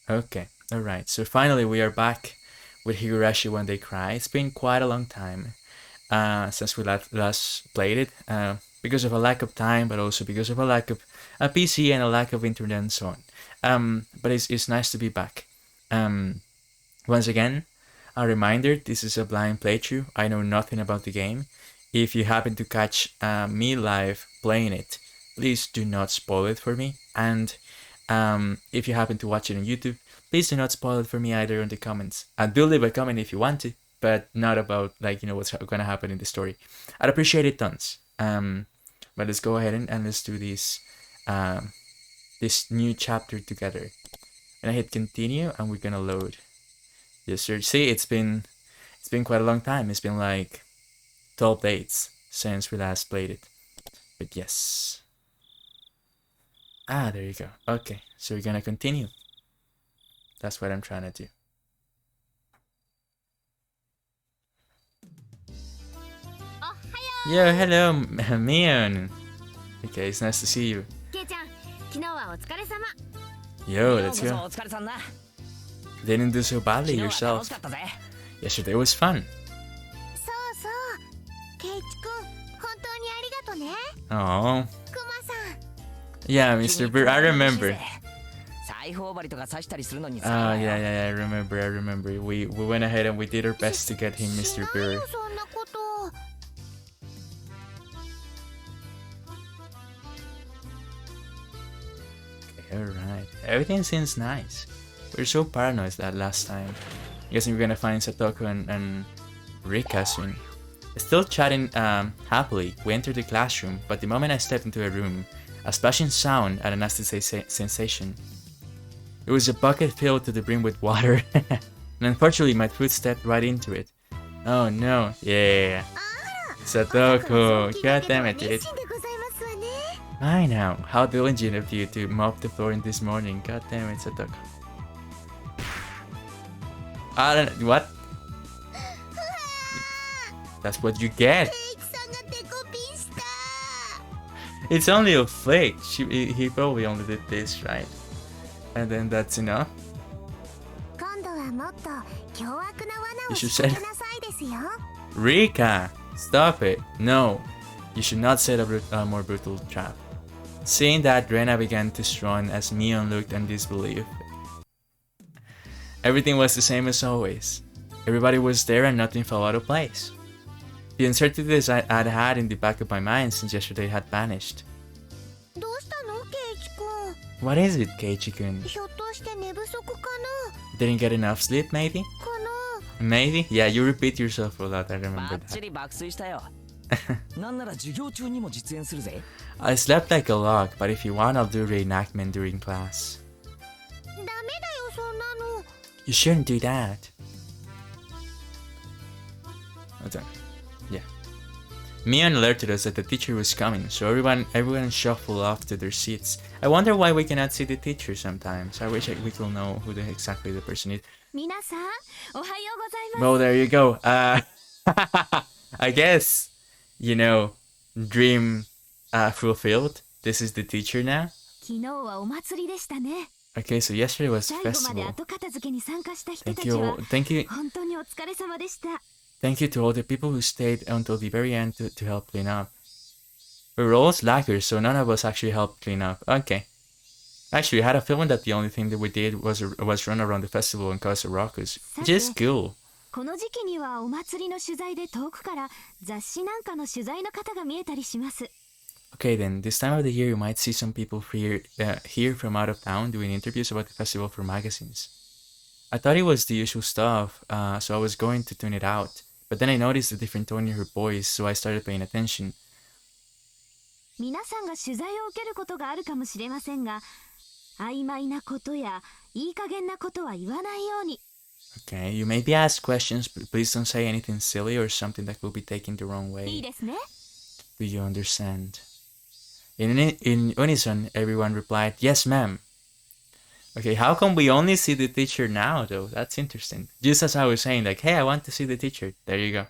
Okay, alright. So finally we are back with Higurashi When They Cry. It's been quite a long time since we last played it, because of a lack of time, but also because of a lack of a PC and a lack of internet and so on. But it's nice to be back. Once again, a reminder, this is a blind playthrough. I know nothing about the game. If you happen to catch me live playing it, please do not spoil it for me. And if you happen to watch it on YouTube, please do not spoil it for me either in the comments. Do leave a comment if you want to, but not about what's gonna happen in the story. I'd appreciate it tons. But let's go ahead and let's do this new chapter together. And I hit continue, and we're gonna load. Yes, sir. See, it's been quite a long time. It's been like 12 days since we last played it. But yes. There you go. Okay, so we're gonna continue. That's what I'm trying to do. Yo, hello, Mion. Okay, it's nice to see you. Yo, let's go. Didn't do so badly yourself. Yesterday was fun. Oh. Yeah, Mr. Beer, I remember. Yeah, I remember. We went ahead and we did our best to get him Mr. Beer. Okay, alright. Everything seems nice. We were so paranoid that last time. Guessing we're gonna find Satoko and Rika soon. Still chatting happily, we entered the classroom, but the moment I stepped into a room, a splashing sound and a nasty sensation. It was a bucket filled to the brim with water, and unfortunately my foot stepped right into it. Oh no, yeah. Satoko, god damn it, dude. I know, how diligent of you to mop the floor in this morning, god damn it, Satoko. What? That's what you get. It's only a flake. He probably only did this, right? And then that's enough. You should say, Rika, stop it. No, you should not set a more brutal trap. Seeing that, Rena began to strun as Mion looked in disbelief. Everything was the same as always. Everybody was there and nothing fell out of place. The uncertainties I'd had in the back of my mind since yesterday had vanished. What is it, Keiichi-kun? Didn't get enough sleep, maybe? Maybe? Yeah, you repeat yourself a lot, I remember that. I slept like a log, but if you want, I'll do reenactment during class. You shouldn't do that. Okay. Yeah. Mion alerted us that the teacher was coming, so everyone shuffled off to their seats. I wonder why we cannot see the teacher sometimes. I wish we could know who exactly the person is. Well, there you go. I guess, dream fulfilled. This is the teacher now. Okay, so yesterday was festival. Thank you to all the people who stayed until the very end to help clean up. We were all slackers, so none of us actually helped clean up. Okay. Actually, I had a feeling that the only thing that we did was run around the festival and cause a ruckus. Just cool. Okay then, this time of the year you might see some people here from out of town doing interviews about the festival for magazines. I thought it was the usual stuff, so I was going to tune it out. But then I noticed a different tone in her voice, so I started paying attention. Okay, you may be asked questions, but please don't say anything silly or something that will be taken the wrong way. Do you understand? In unison, everyone replied, "Yes, ma'am." Okay, how come we only see the teacher now, though? That's interesting. Just as I was saying, like, hey, I want to see the teacher. There you go.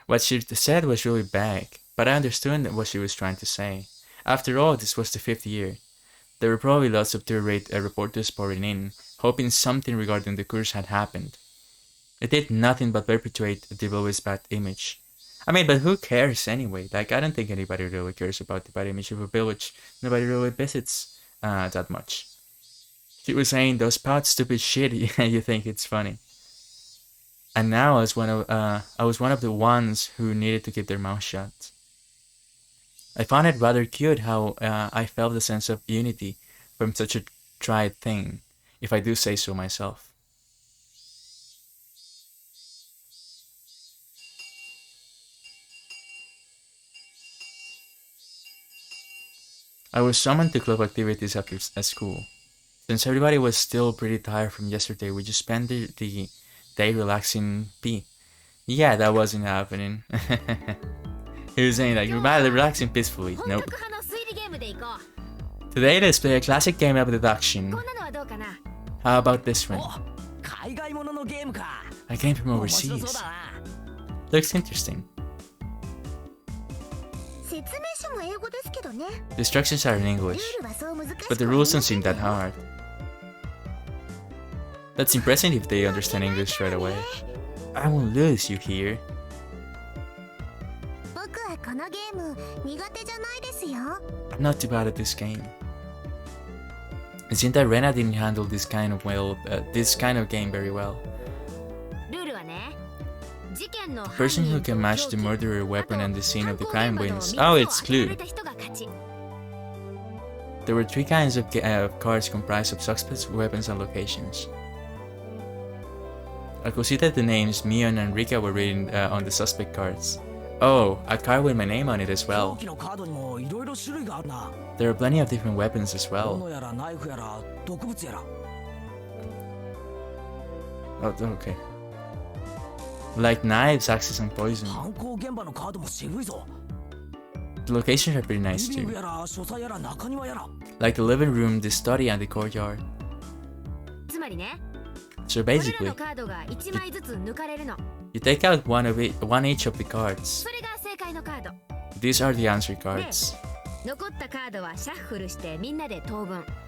What she said was really vague, but I understood what she was trying to say. After all, this was the 5th year. There were probably lots of tour reporters pouring in, hoping something regarding the curse had happened. It did nothing but perpetuate the village bad image. I mean, but who cares anyway? Like, I don't think anybody really cares about the bad image of a village. Nobody really visits that much. She was saying those pout stupid shit, you think it's funny. And now I was one of the ones who needed to keep their mouth shut. I found it rather cute how I felt a sense of unity from such a tried thing, if I do say so myself. I was summoned to club activities after school. Since everybody was still pretty tired from yesterday, we just spent the day relaxing P. Yeah, that wasn't happening. He was saying like, relaxing peacefully. Nope. Today let's play a classic game of deduction. How about this one? I came from overseas. Looks interesting. The instructions are in English, but the rules don't seem that hard. That's impressive if they understand English right away. I won't lose, you hear? I'm not too bad at this game. It seemed that Rena didn't handle this kind of game very well. The person who can match the murderer weapon and the scene of the crime wins. Oh, it's Clue. There were 3 kinds of cards comprised of suspects, weapons, and locations. I could see that the names Mion and Rika were written on the suspect cards. Oh, a card with my name on it as well. There are plenty of different weapons as well. Oh, okay. Like knives, axes, and poison. The locations are pretty nice too. Like the living room, the study, and the courtyard. So basically, you take out one each of the cards. These are the answer cards.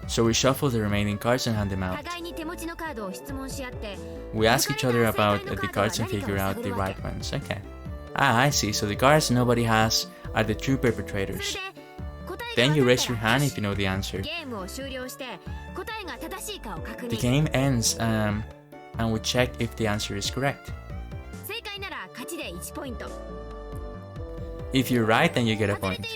So we shuffle the remaining cards and hand them out. We ask each other about the cards and figure out the right ones. Okay. Ah, I see. So the cards nobody has are the true perpetrators. Then you raise your hand if you know the answer. The game ends and we check if the answer is correct. If you're right, then you get a point.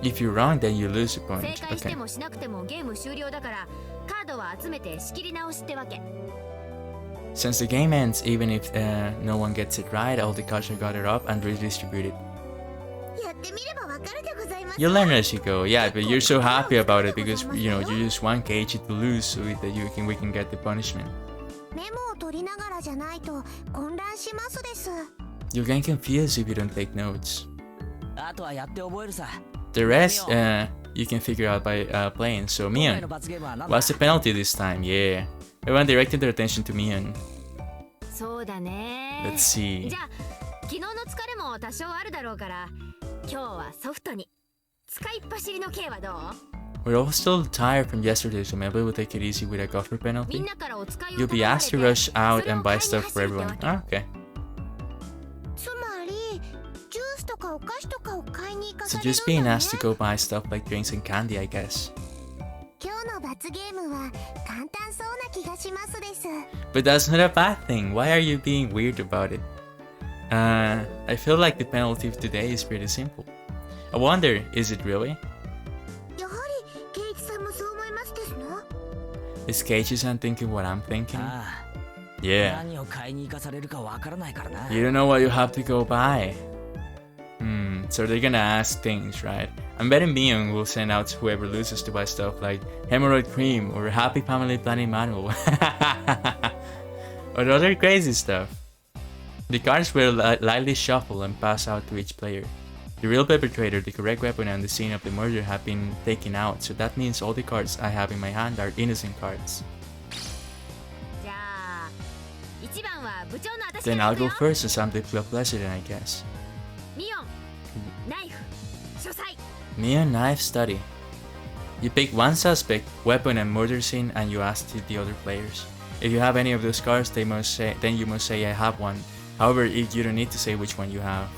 If you're wrong, then you lose a point. Okay. Since the game ends, even if no one gets it right, all the cards are gathered up and redistributed. You'll learn as you go, yeah, but you're so happy about it because you use one cage to lose so that we can get the punishment. You'll get confused if you don't take notes. The rest, you can figure out by playing. So Mion, what's the penalty this time? Yeah, everyone directed their attention to Mion. Let's see. We're all still tired from yesterday, so maybe we'll take it easy with a gopher penalty. You'll be asked to rush out and buy stuff for everyone. Ah, okay. So just being asked to go buy stuff like drinks and candy, I guess. But that's not a bad thing. Why are you being weird about it? I feel like the penalty of today is pretty simple. I wonder, is it really? Is Keiichi-san thinking what I'm thinking? Yeah. You don't know what you have to go buy. So they're gonna ask things, right? I'm betting Mion will send out whoever loses to buy stuff like hemorrhoid cream or happy family planning manual. Or other crazy stuff. The cards will lightly shuffle and pass out to each player. The real perpetrator, the correct weapon, and the scene of the murder have been taken out, so that means all the cards I have in my hand are innocent cards. Then I'll go first as I'm the club president, I guess. Neon knife study. You pick one suspect, weapon, and murder scene, and you ask the other players. If you have any of those cards, then you must say I have one. However, you don't need to say which one you have.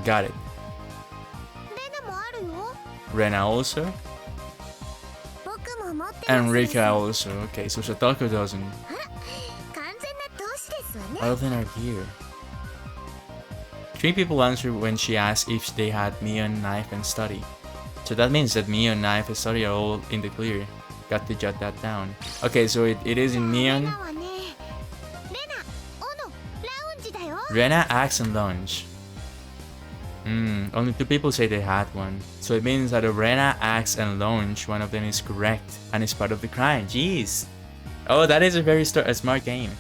Got it. Rena also? And Rika also. Okay, so Satoko doesn't. All of them are here. 3 people answered when she asked if they had Neon, Knife, and Study. So that means that Neon, Knife, and Study are all in the clear. Got to jot that down. Okay, so it is in Neon. Rena, Axe, and Lunge. Only 2 people say they had one. So it means that of Rena, Axe, and Lunge, one of them is correct and is part of the crime. Jeez. Oh, that is a very smart game.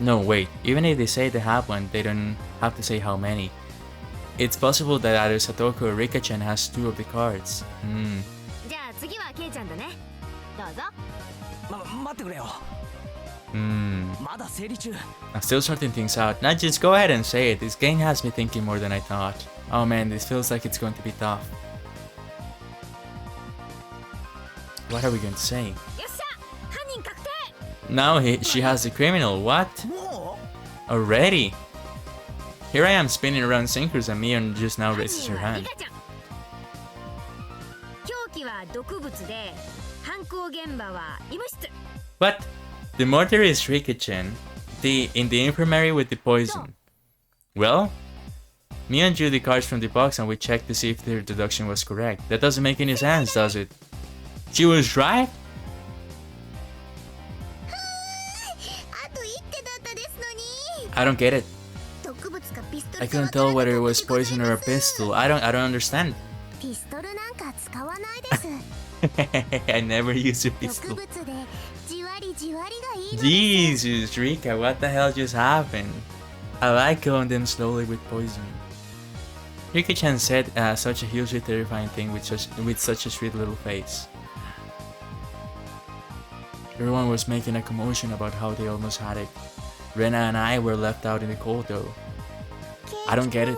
No, wait. Even if they say they have one, they don't have to say how many. It's possible that either Satoko or Rika-chan has 2 of the cards. I'm still sorting things out. Now just go ahead and say it. This game has me thinking more than I thought. Oh man, this feels like it's going to be tough. What are we going to say? Now she has the criminal. What? Already? Here I am spinning around sinkers and Mion just now raises her hand. What? The murder is Rika-chan. In the infirmary with the poison. Well, Mion drew the cards from the box and we checked to see if their deduction was correct. That doesn't make any sense, does it? She was right? I don't get it. I couldn't tell whether it was poison or a pistol. I don't understand. I never use a pistol. Jesus, Rika, what the hell just happened? I like killing them slowly with poison. Rika-chan said such a hugely terrifying thing with such a sweet little face. Everyone was making a commotion about how they almost had it. Rena and I were left out in the cold though. I don't get it.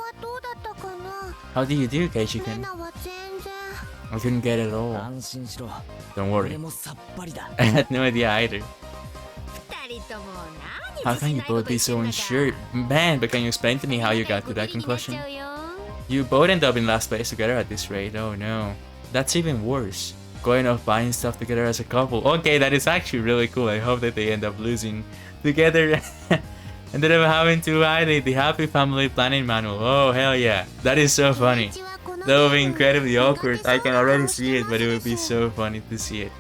How do you do, Keiichi-kun? I couldn't get it at all. Don't worry. I had no idea either. How can you both be so unsure? Man, but can you explain to me how you got to that conclusion? You both end up in last place together at this rate. Oh no. That's even worse. Going off buying stuff together as a couple. Okay, that is actually really cool. I hope that they end up losing together. And then I'm having to write the Happy Family Planning Manual. Oh, hell yeah. That is so funny. That would be incredibly awkward. I can already see it, but it would be so funny to see it.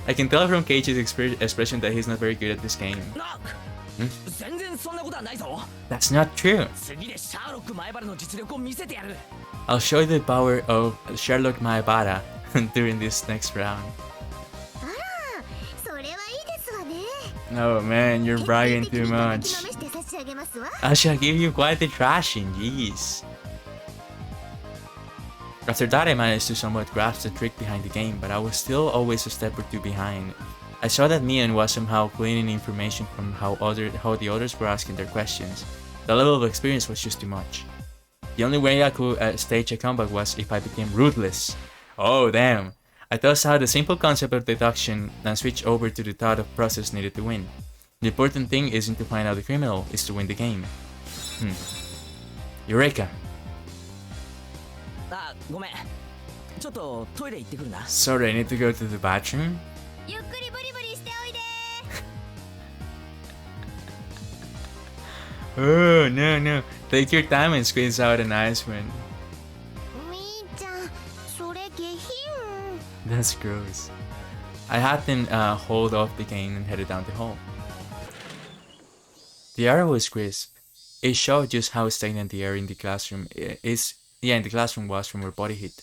I can tell from Keiichi's expression that he's not very good at this game. That's not true. I'll show you the power of Sherlock Maebara during this next round. Oh man, you're bragging too much. I shall give you quite the thrashing, jeez. After that I managed to somewhat grasp the trick behind the game, but I was still always a step or 2 behind. I saw that Mion was somehow gleaning information from how the others were asking their questions. The level of experience was just too much. The only way I could stage a comeback was if I became ruthless. Oh damn! I thus saw the simple concept of deduction and switched over to the thought of process needed to win. The important thing isn't to find out the criminal, it's to win the game. Eureka! Sorry, I need to go to the bathroom. Oh, no. Take your time and squeeze out a nice one. That's gross. I had them hold off the game and headed down the hall. The air was crisp. It showed just how stagnant the air in the classroom was from our body heat.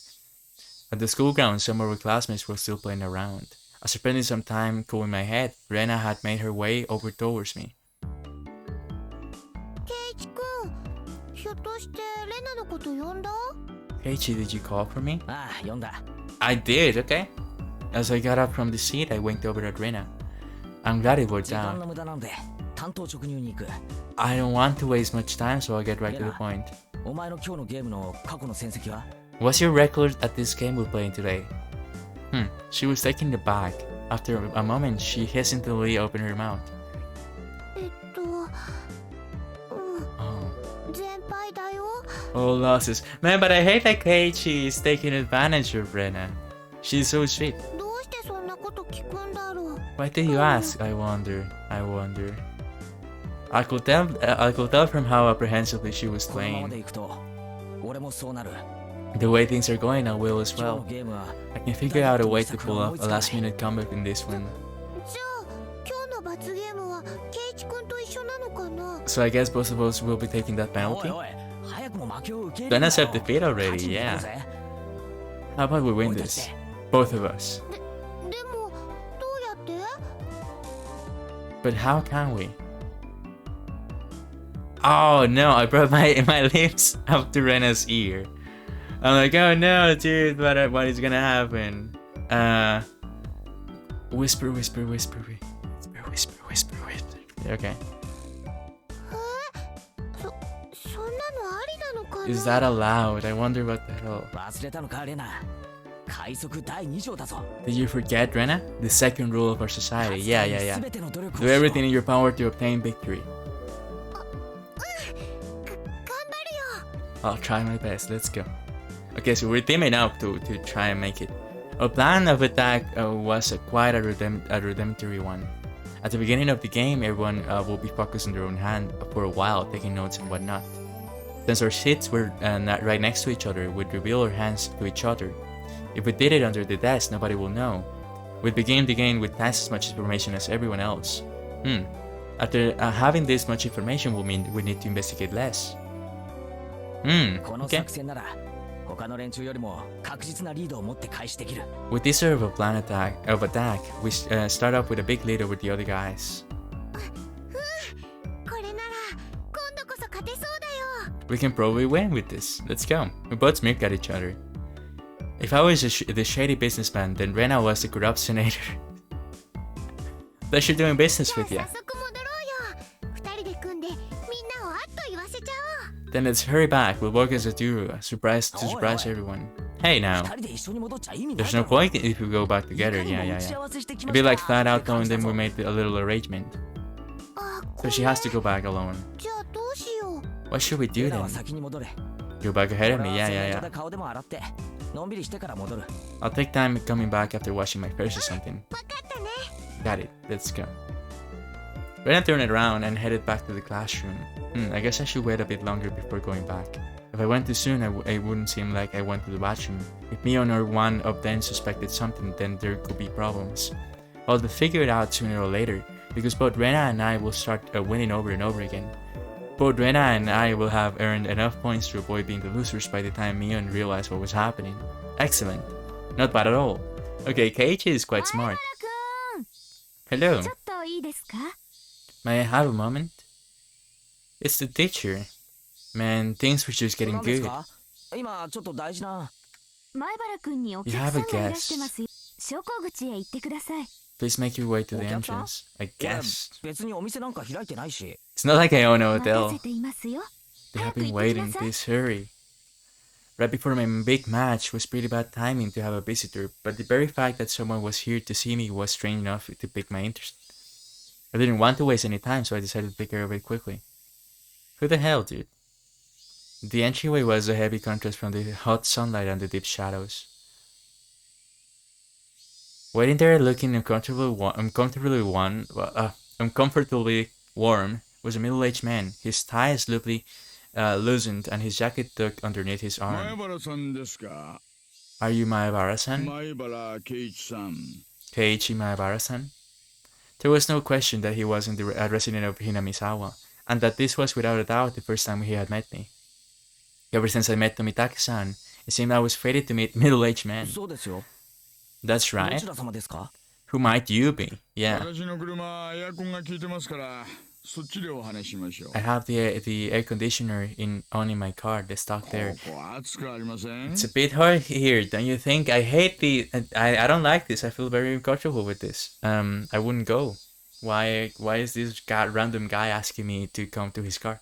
At the school grounds, some of our classmates were still playing around. After spending some time cooling my head, Rena had made her way over towards me. Keiichi, did you call for me? I did, okay. As I got up from the seat, I winked over at Rena. I'm glad it worked out. I don't want to waste much time, so I'll get right to the point. What's your record at this game we're playing today? She was taken aback. After a moment, she hesitantly opened her mouth. Oh, losses. Man, but I hate that Keiichi is taking advantage of Rena. She's so sweet. Why do you ask? I wonder. I could tell from how apprehensively she was playing. The way things are going, I will as well. I can figure out a way to pull off a last-minute comeback in this one. So I guess both of us will be taking that penalty? Don't accept defeat already, yeah. How about we win this? Both of us. But how can we? Oh no, I brought my lips up to Rena's ear. I'm like, oh no, dude, what is gonna happen? Whisper. Okay. Is that allowed? I wonder what the hell. Did you forget, Rena? The second rule of our society. Yeah. Do everything in your power to obtain victory. I'll try my best. Let's go. Okay, so we're teaming up to try and make it. Our plan of attack was quite a redemptory one. At the beginning of the game, everyone will be focused on their own hand for a while, taking notes and whatnot. Since our seats were not right next to each other, we'd reveal our hands to each other. If we did it under the desk, nobody will know. We'd begin the game with twice as much information as everyone else. After having this much information will mean we need to investigate less. Okay. With this sort of a plan attack, we start off with a big lead over the other guys. We can probably win with this. Let's go. We both smirk at each other. If I was the shady businessman, then Rena was the corrupt senator. Pleasure doing business with ya. Then let's hurry back. We'll work as a duo, to surprise everyone. Hey now. There's no point if we go back together. Yeah. It'd be like flat out telling them we made a little arrangement. So she has to go back alone. What should we do then? Go back ahead of me. Yeah. I'll take time coming back after washing my face or something. Got it. Let's go. Rena turned around and headed back to the classroom. I guess I should wait a bit longer before going back. If I went too soon, it wouldn't seem like I went to the bathroom. If Mion or one of them suspected something, then there could be problems. I'll figure it out sooner or later, because both Rena and I will start winning over and over again. Both Rena and I will have earned enough points to avoid being the losers by the time Mion realized what was happening. Excellent. Not bad at all. Okay, Keiichi is quite smart. Hello. May I have a moment? It's the teacher. Man, things were just getting good. You have a guest. Please make your way to the entrance. I guess. It's not like I own a hotel. They have been waiting. Please hurry. Right before my big match was pretty bad timing to have a visitor, but the very fact that someone was here to see me was strange enough to pique my interest. I didn't want to waste any time, so I decided to take care of it quickly. Who the hell, dude? The entryway was a heavy contrast from the hot sunlight and the deep shadows. Waiting there, looking uncomfortably warm, was a middle-aged man. His tie is loosely loosened and his jacket tucked underneath his arm. Are you Maebara-san? Keiichi Maebara-san? There was no question that he wasn't a resident of Hinamizawa, and that this was without a doubt the first time he had met me. Ever since I met Tomitake-san, it seemed I was fated to meet middle-aged men. That's right. Who might you be? Yeah. I have the air conditioner on in my car, the stock there. It's a bit hot here, don't you think? I hate I don't like this. I feel very uncomfortable with this. I wouldn't go. Why is this random guy asking me to come to his car?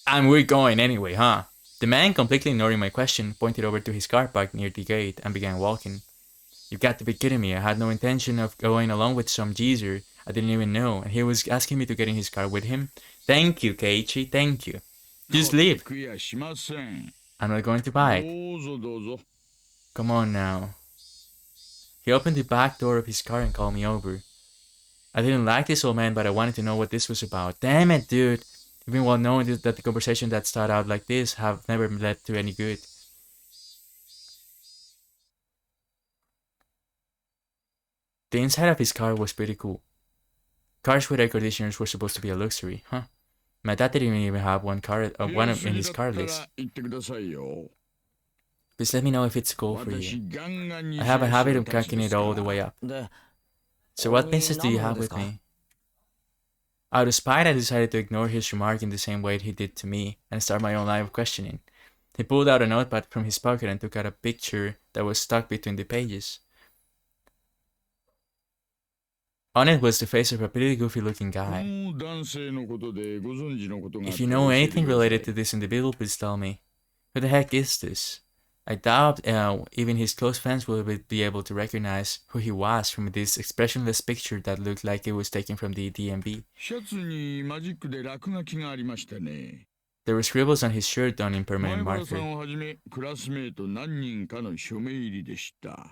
And we're going anyway, huh? The man, completely ignoring my question, pointed over to his car parked near the gate and began walking. You've got to be kidding me. I had no intention of going along with some geezer I didn't even know, and he was asking me to get in his car with him. Thank you, Keiichi, thank you. Just leave. I'm not going to buy it. Come on now. He opened the back door of his car and called me over. I didn't like this old man, but I wanted to know what this was about. Damn it, dude. Even well knowing that the conversation that started out like this have never led to any good. The inside of his car was pretty cool. Cars with air conditioners were supposed to be a luxury, huh? My dad didn't even have one in his car list. Please let me know if it's cool for you. I have a habit of cranking it all the way up. So what business do you have with me? Out of spite, I decided to ignore his remark in the same way he did to me and start my own line of questioning. He pulled out a notepad from his pocket and took out a picture that was stuck between the pages. On it was the face of a pretty goofy-looking guy. If you know anything related to this individual, please tell me. Who the heck is this? I doubt even his close friends will be able to recognize who he was from this expressionless picture that looked like it was taken from the DMV. There were scribbles on his shirt done in permanent marker.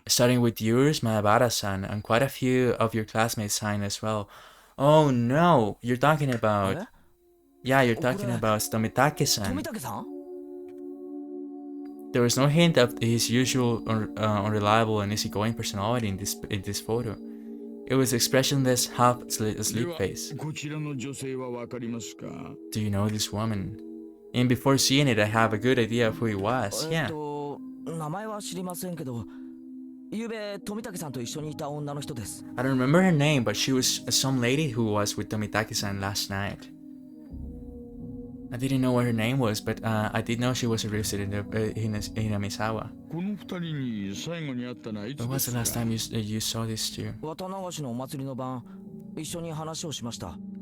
Starting with yours, Mahabara-san, and quite a few of your classmates signed as well. Oh no, you're talking about... Yeah, you're talking about Tomitake-san. There was no hint of his usual unreliable and easygoing personality in this photo. It was expressionless, half asleep face. Do you know this woman? And before seeing it, I have a good idea of who he was. Yeah. I don't remember her name, but she was some lady who was with Tomitake-san last night. I didn't know what her name was, but I did know she was a resident of Hinamizawa. When was the last time you saw this two?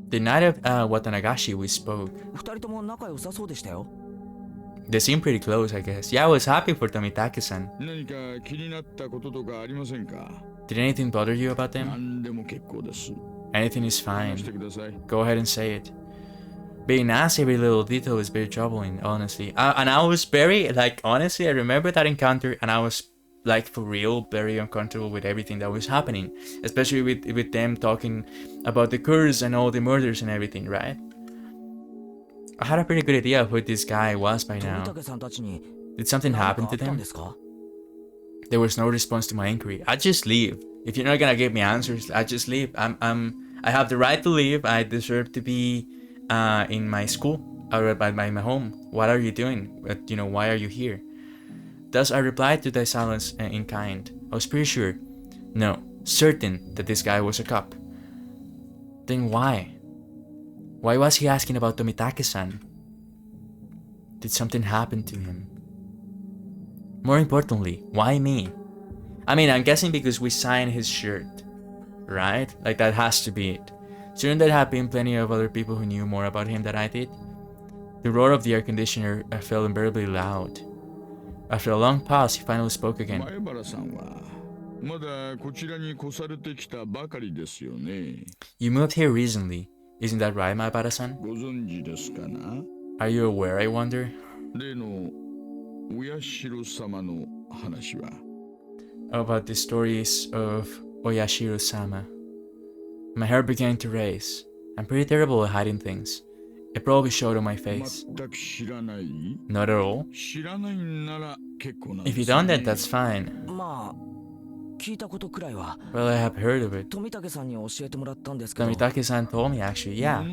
The night of Watanagashi we spoke. They seem pretty close, I guess. Yeah, I was happy for Tomitake-san. Did anything bother you about them? Anything is fine. Go ahead and say it. Being asked every little detail is very troubling, honestly. And I was very, honestly, I remember that encounter and I was, for real, very uncomfortable with everything that was happening. Especially with them talking about the curse and all the murders and everything, right? I had a pretty good idea of who this guy was by now. Did something happen to them? There was no response to my inquiry. I'd just leave. If you're not gonna give me answers, I'd just leave. I have the right to leave. I deserve to be in my school or by my home. What are you doing? Why are you here? Thus I replied to thy silence in kind. I was pretty sure, no, certain that this guy was a cop. Then why? Why was he asking about Tomitake-san? Did something happen to him? More importantly, why me? I mean, I'm guessing because we signed his shirt, right? That has to be it. Shouldn't there have been plenty of other people who knew more about him than I did? The roar of the air conditioner felt unbearably loud. After a long pause, he finally spoke again. You moved here recently, isn't that right, Mahabara-san? Are you aware, I wonder? About the stories of Oyashiro-sama. My hair began to raise. I'm pretty terrible at hiding things. It probably showed on my face. Not at all? If you don't, then that's fine. Well, I have heard of it. Tomitake-san told me, actually, yeah.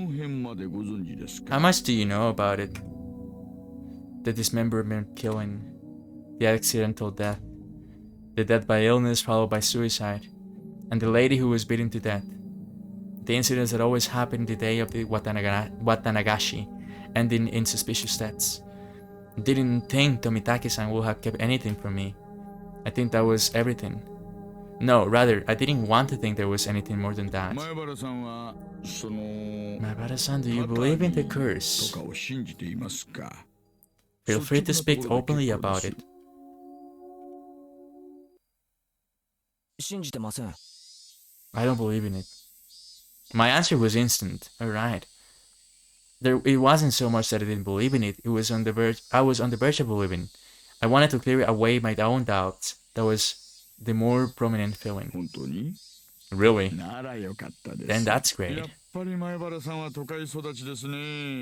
How much do you know about it? The dismemberment killing, the accidental death, the death by illness followed by suicide, and the lady who was beaten to death. The incidents that always happened the day of the Watanagashi, ending in suspicious deaths. I didn't think Tomitake-san would have kept anything from me. I think that was everything. No, rather, I didn't want to think there was anything more than that. 前原さんはその Maibara-san, do you believe in the と curse? かを信じていますか Feel free to speak openly about it. 信じてません。 I don't believe in it. My answer was instant. Alright. It wasn't so much that I didn't believe in it. It was on the verge. I was on the verge of believing. I wanted to clear away my own doubts. That was the more prominent feeling. 本当に Really? ならよかったです Then that's やっ great. ぱり前原さんは都会育ちですね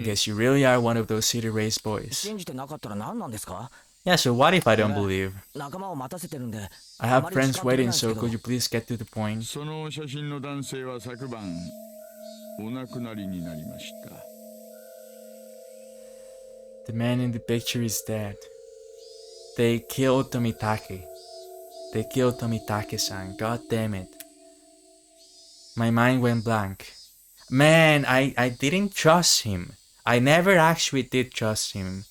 Guess you really are one of those city-raised boys. 信じてなかったら何なんですか？ Yeah, so what if I don't believe? 仲間を待たせてるんで。 I have friends waiting, so could you please get to the point? その写真の男性は昨晩お亡くなりになりました The man in the picture is dead. They killed Tomitake. They killed Tomitake-san. God damn it. My mind went blank. Man, I didn't trust him. I never actually did trust him.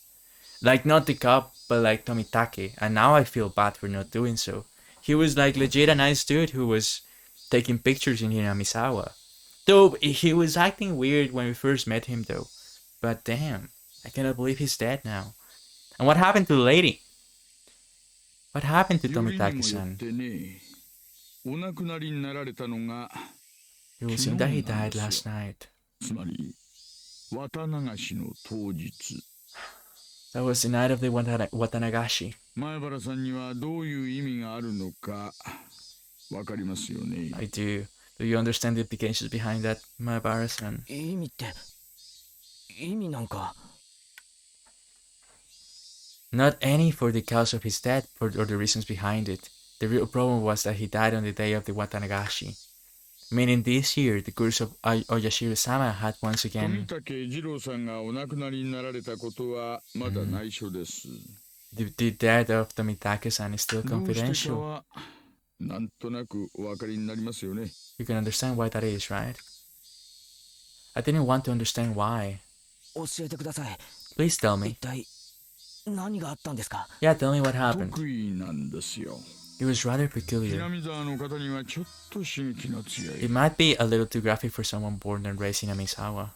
Like, not the cop, but like Tomitake. And now I feel bad for not doing so. He was like legit a nice dude who was taking pictures in Hinamizawa. Though, he was acting weird when we first met him though. But damn, I cannot believe he's dead now. And what happened to the lady? What happened to よりにもよっ Tomitake-san? てねお亡くなりになられたのが It was soon that he died last night. つまり綿流しの当日 That was the night of the Watanagashi. 前原さんにはどういう意味があるのかわかりますよね I do. Do you understand the implications behind that, Maibara-san? 意味って、意味なんか。 Not any for the cause of his death or the reasons behind it. The real problem was that he died on the day of the Watanagashi. Meaning this year, the curse of Oyashiro-sama had once again... 富武二郎さんがお亡くなりになられたことはまだ内緒です The death of Tomitake-san is still どうしてか confidential. はなんとなくお分かりになりますよね You can understand why that is, right? I didn't want to understand why. 教えてください。 Please tell 一 me. 体何があったんですか？ Yeah, tell me what happened. 得意なんですよ It was rather peculiar. 南沢の方にはちょっと刺激の強 It い might be a little too graphic for someone born and raised in Amisawa.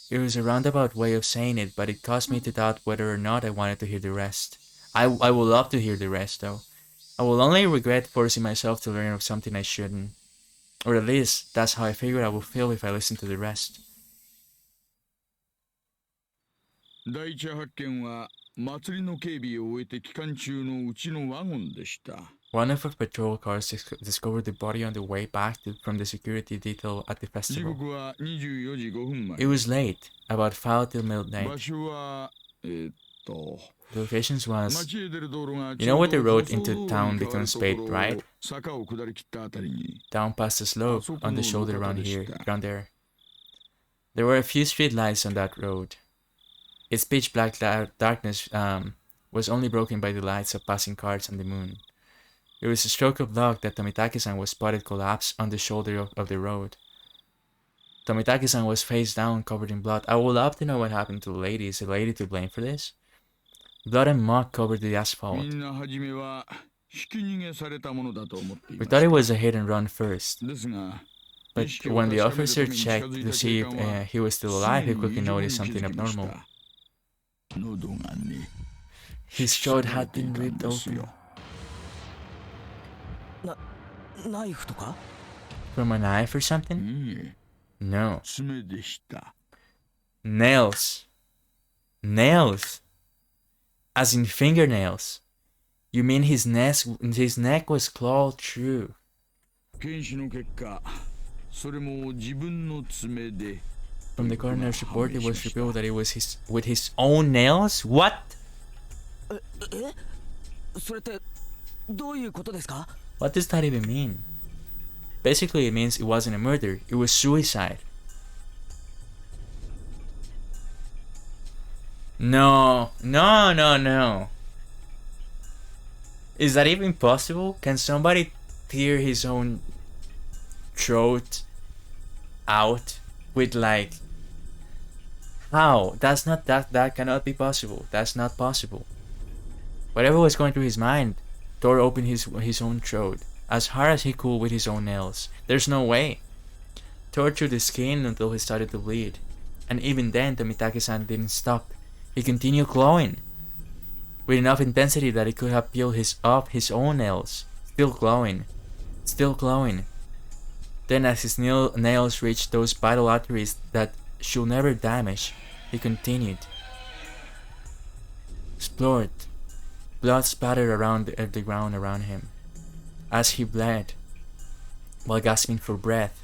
It was a roundabout way of saying it, but it caused me to doubt whether or not I wanted to hear the rest. I would love to hear the rest, though. I will only regret forcing myself to learn of something I shouldn't. Or at least, that's how I figured I would feel if I listened to the rest. 第一発見は祭りの警備を終えて期間中のうちのワゴンでした One of our patrol cars discovered the body on the way back from the security detail at the 時 festival. 刻は24時5分前 It was late, about 5 till 場 midnight. 所は The locations was... 町へ出る道路が You know where the road ちょうど into town becomes paved, right? 坂を下り切ったあたりに Down past the slope, on the shoulder around there. There were a few street lights on that road. Its pitch black darkness was only broken by the lights of passing cars and the moon. It was a stroke of luck that Tomitake-san was spotted collapsed on the shoulder of the road. Tomitake-san was face down, covered in blood. I would love to know what happened to the lady. Is the lady to blame for this? Blood and muck covered the asphalt. みんな初めはひき逃げされたものだと思ってい We ました thought it was a hit and run first. ですが But when the officer checked to see if he was still alive, he quickly noticed something abnormal. 喉がね His throat had been ripped open. ナイフとか？ From a knife or something? いえ No. 爪でした Nails. Nails. As in fingernails. You mean his neck was clawed through. 検視の結果それも自分の爪で From the coroner's report, it was revealed that it was with his own nails? What? それってどういうことですか？ What does that even mean? Basically, it means it wasn't a murder. It was suicide. No. No, no, no. Is that even possible? Can somebody tear his own throat out with like... How? That cannot be possible. That's not possible. Whatever was going through his mind, tore open his own throat. as hard as he could with his own nails. There's no way. Tore through the skin until he started to bleed. And even then, Tomitake-san didn't stop. He continued clawing with enough intensity that he could have peeled off his own nails. Still clawing. Still clawing. Then as his nails reached those vital arteries that should never damage, he continued. Explored. Blood spattered around the ground around him. As he bled, while gasping for breath,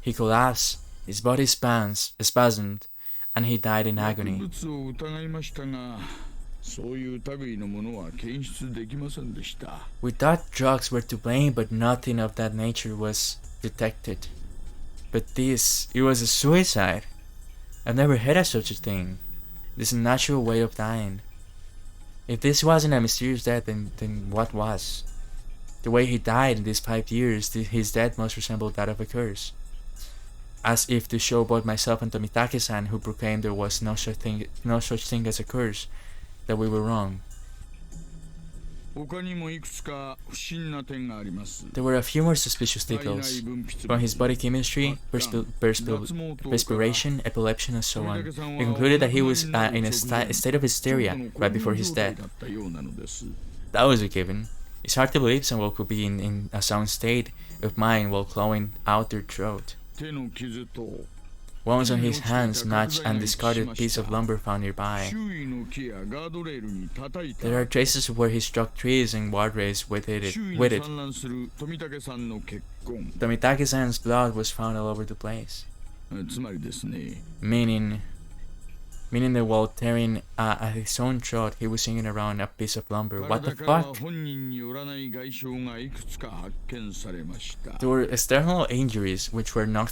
he collapsed, his body spasmed, and he died in agony. 物を疑いましたが、そういう類のものは検出できませんでした。 We thought drugs were to blame, but nothing of that nature was detected. But it was a suicide. I've never heard of such a thing. This is a natural way of dying. If this wasn't a mysterious death, then what was? The way he died in these 5 years, his death must resemble that of a curse. As if to show both myself and Tomitake-san, who proclaimed there was no such thing as a curse, that we were wrong. 他にもいくつか不審な点があります。 There were a few more suspicious details. From his body chemistry, perspiration, epilepsy, and so on. We concluded that he was in a state of hysteria right before his death. That was a given. It's hard to believe someone could be in a sound state of mind while clawing out their throat. 手の傷と Wounds on his hands match and discarded piece of lumber found nearby. 周囲の木やガードレールに叩いた。 There are traces of where he struck trees and guardrails with 周囲 it. に散乱する富武さんの血痕。 Tomitake-san's blood was found all over the place. つまりですね。 Meaning that while tearing at his own throat, he was singing around a piece of lumber. What the 体からは fuck? 本人によらない外傷がいくつか発見されました。 There were external injuries which were not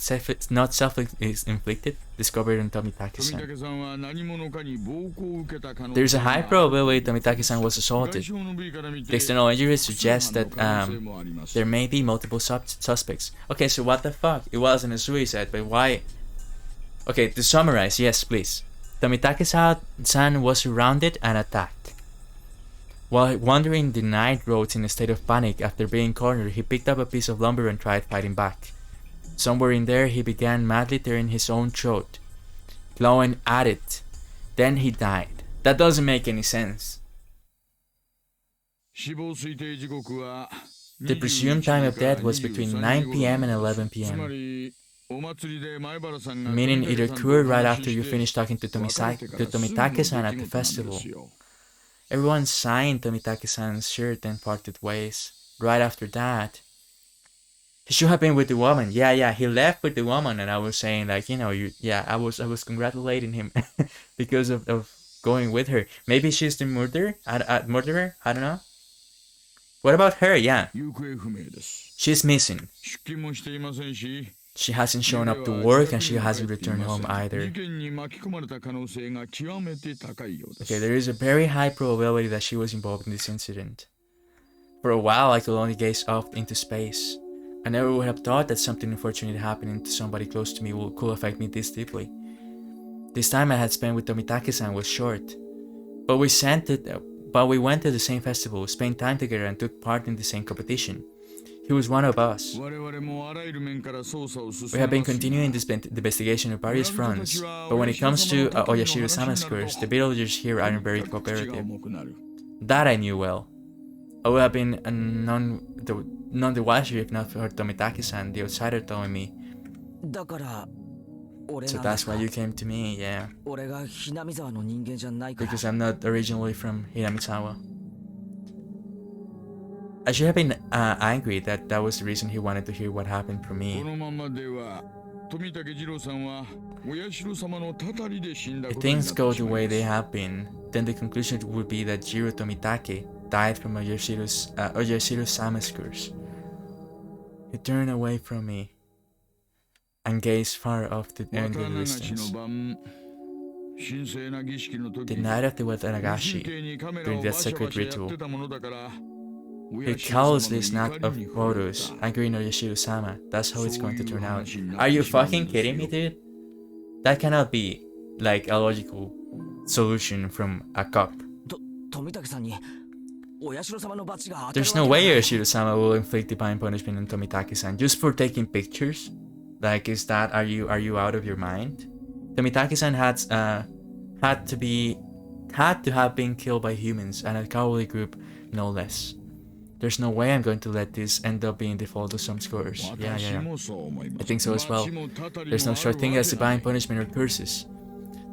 self-inflicted, discovered in 富 Tomitake-san. 武さんは何者かに暴行を受けた可能 There's 性 a high が probability Tomitake-san was 外 assaulted. 傷の部位から見 The て external injuries suggest that 可能性もあります。 there may be multiple suspects. Okay, so what the fuck? It wasn't a suicide, but why? Okay, to summarize, yes, please. Tomitake-san was surrounded and attacked. While wandering the night roads in a state of panic after being cornered, he picked up a piece of lumber and tried fighting back. Somewhere in there, he began madly tearing his own throat, clawing at it. Then he died. That doesn't make any sense. 死亡推定時刻は The presumed time of death was between 9 p.m. and 11 つま p.m., りお祭りで前原さんが meaning it 富武さんと occurred right 話 after you して finished talking to 別れてからすぐの出来 Tomitake-san at 事 the なん festival. ですよ。 Everyone signed Tomitake-san's shirt and parted ways. Right after that, he should have been with the woman. Yeah, he left with the woman, and I was saying like, I was congratulating him because of going with her. Maybe she's the murderer. Murderer. I don't know. What about her? Yeah, 行方不明です。 she's missing. 出勤もしていませんし、 She hasn't shown up to work, and she hasn't returned home 事 either. 件に巻き込まれた可能性が極めて高いようです。 Okay, there is a very high probability that she was involved in this incident. For a while, I could only gaze off into space. I never would have thought that something unfortunate happening to somebody close to me could affect me this deeply. This time I had spent with Tomitake-san was short, but we went to the same festival, spent time together, and took part in the same competition. He was one of us. 我々もあらゆる面から捜査を進 We め have been ますが continuing this investigation of various fronts, but when it comes to Oyashiro-sama's curse, the villagers here aren't very 口が cooperative. 重くなる。 That I knew well. I would have been none the wiser if not for Tomitake-san, the outsider, telling me. だから俺 So なんで that's すか why you came to me, yeah. 俺がひなみ沢の人間じゃないから Because I'm not originally from Hinamizawa. I should have been angry that was the reason he wanted to hear what happened from こ me. のままでは富武次郎さんはお社様のたたりで死んだ If ことになっ things て go し the ま way い they ます have been, then the conclusion would be that Jiro Tomitake died from Oyashiro-sama's curse. He turned away from me and gazed far off in 綿 the 流しの distance. 晩神聖な儀式の時 The night of the 風 Watanagashi, 景にカメラ during を that バシャ sacred バシャや ritual, ってたものだからお he 社様の callously 怒 snapped り of に惚れ photos, た angering Oyashiro-sama. That's how it's going to turn out. そういう話になって Are you しまうんですよ fucking kidding me, dude? That cannot be like a logical solution from a cop. 富武さんに There's no way Yoshiro-sama will inflict divine punishment on Tomitake-san just for taking pictures. Like, is that, are you out of your mind? Tomitake-san had to have been killed by humans and a cowardly group, no less. There's no way I'm going to let this end up being the fault of some scores. Yeah. I think so as well. There's no such thing as divine punishment or curses.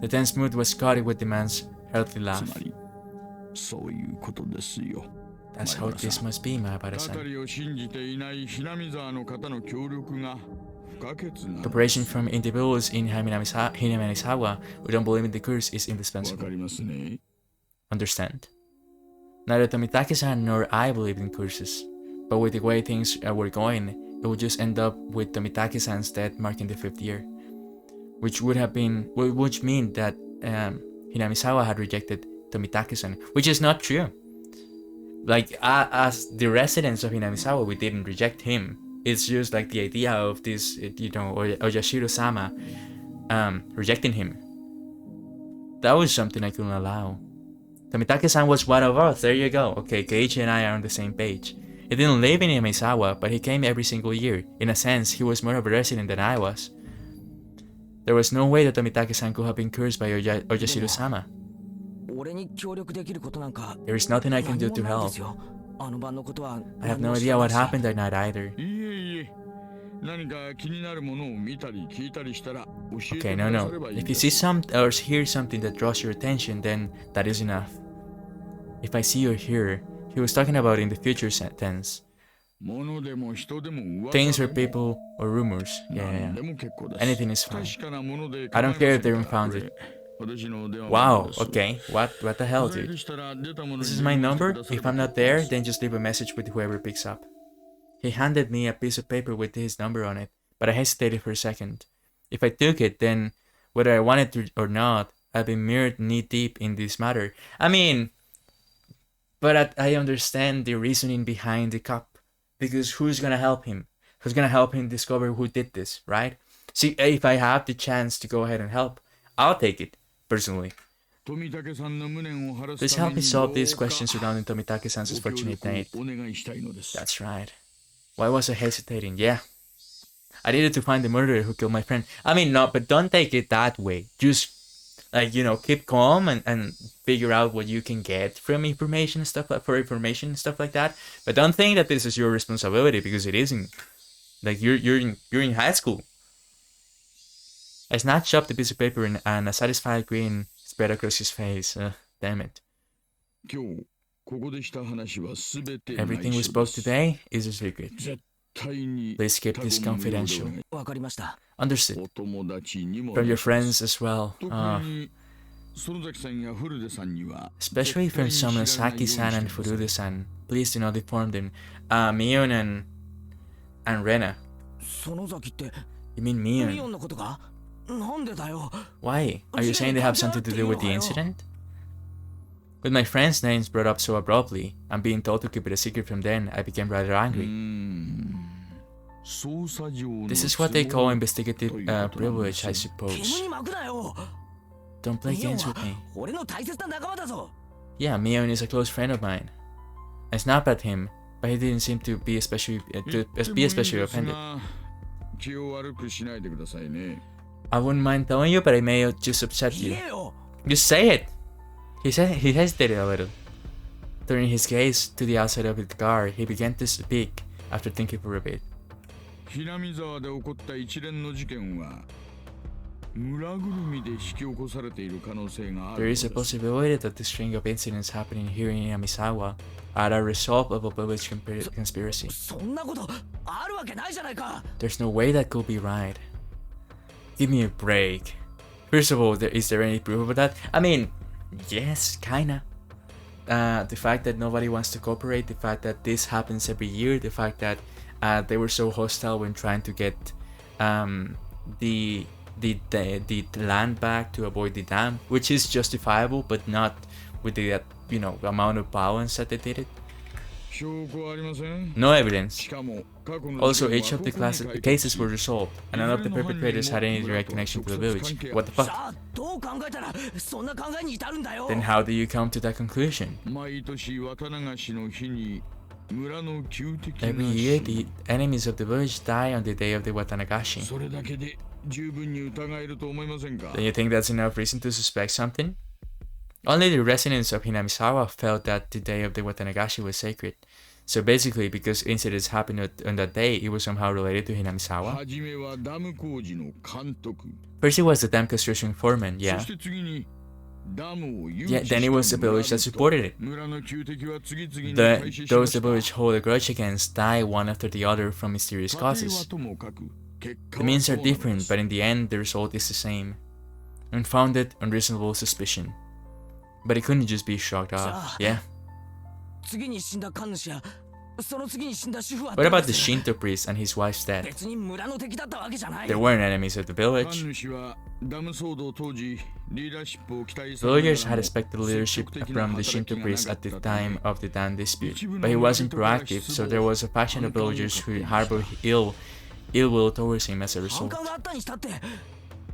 The tense mood was caught with the man's healthy laugh. That's how this must be, Mahabara-san. Cooperation from individuals in Hinamizawa who don't believe in the curse is indispensable. Understand? Neither Tomitake-san nor I believed in curses, but with the way things were going, it would just end up with Tomitake-san's death marking the 5th year, which mean that Hinamizawa had rejected Tomitake-san, which is not true. Like, as the residents of Hinamizawa, we didn't reject him. It's just like the idea of this, Oyashiro-sama rejecting him. That was something I couldn't allow. Tomitake-san was one of us, there you go. Okay, Keiichi and I are on the same page. He didn't live in Hinamizawa, but he came every single year. In a sense, he was more of a resident than I was. There was no way that Tomitake-san could have been cursed by Oyashiro-sama. There is nothing I can do to help. I have no idea what happened that night either. Okay, no. If you see or hear something that draws your attention, then that is enough. If I see or hear, he was talking about in the future tense. Things or people or rumors. Yeah. Anything is fine. I don't care if they're unfounded. Wow, okay. What the hell, dude? This is my number. If I'm not there, then just leave a message with whoever picks up. He handed me a piece of paper with his number on it, but I hesitated for a second. If I took it, then whether I wanted to or not, I'd be mirrored knee-deep in this matter. I mean, but I understand the reasoning behind the cup. Because who's gonna help him? Who's gonna help him discover who did this, right? See, if I have the chance to go ahead and help, I'll take it, personally. Please help me solve these questions surrounding Tomitake-san's unfortunate night. That's right. Why was I hesitating? Yeah. I needed to find the murderer who killed my friend. I mean, no, but don't take it that way. Just, like, keep calm and figure out what you can get from information and stuff like that. But don't think that this is your responsibility, because it isn't. Like, you're in high school. I snatched up the piece of paper and a satisfied grin spread across his face. Damn it. Everything we spoke today is a secret. Please keep this confidential. Understood. From your friends as well. Especially from Sonosaki-san and Furude-san. Please do not inform them. Mion and Rena. You mean Mion? Why? Are you saying they have something to do with the incident? With my friends' names brought up so abruptly, and being told to keep it a secret from them, I became rather angry. This is what they call investigative privilege, I suppose. Don't play games with me. Yeah, Mion is a close friend of mine. I snapped at him, but he didn't seem to be especially offended. I wouldn't mind telling you, but I may just upset you. Just say it! He hesitated a little. Turning his gaze to the outside of the car, he began to speak after thinking for a bit. There is a possibility that the string of incidents happening here in Yamisawa are a result of a village conspiracy. There's no way that could be right. Give me a break. First of all, is there any proof of that? I mean, yes, kinda. The fact that nobody wants to cooperate, the fact that this happens every year, the fact that they were so hostile when trying to get the land back to avoid the dam, which is justifiable, but not with the amount of violence that they did it. No evidence. Also, each of the cases were resolved, and none of the perpetrators had any direct connection to the village. What the fuck? さあどう考えたらそんな考えに至るんだよ Then how do you come to that conclusion? 毎年綿流しの日に村の旧敵が Every year, the enemies of the village die on the day of the Watanagashi. それだけで十分に疑えると思いませんか Then you think that's enough reason to suspect something? Only the residents of Hinamizawa felt that the day of the Watanagashi was sacred. So basically, because incidents happened on that day, it was somehow related to Hinamizawa. 初めはダム工事の監督 First, it was the dam construction foreman, そ yeah. して次にダムを誘 Yeah, 致 then it was the village that supported it. 村の旧敵は次々に The, 開始し those ま the した village hold a grudge against die one after the other from mysterious 過程は causes. ともかく結果 The は means そ are うなので different, す but in the end, the result is the same. Unfounded, unreasonable suspicion. But it couldn't just be shrugged off, yeah. 次に死んだ神主やその次に死んだ主婦は What about the Shinto priest and his wife's death? 別に村の敵だったわけじゃない They weren't enemies of the 神 village. 主はダム騒動当時リーダーシップを期待されながら Villagers も had expected leadership 積極的な from the 働 Shinto きが priest な at か the ったため time of the dam dispute, but he wasn't proactive, so there was a faction of villagers who harbored ill will towards him as a 反 result. 感があったにしたって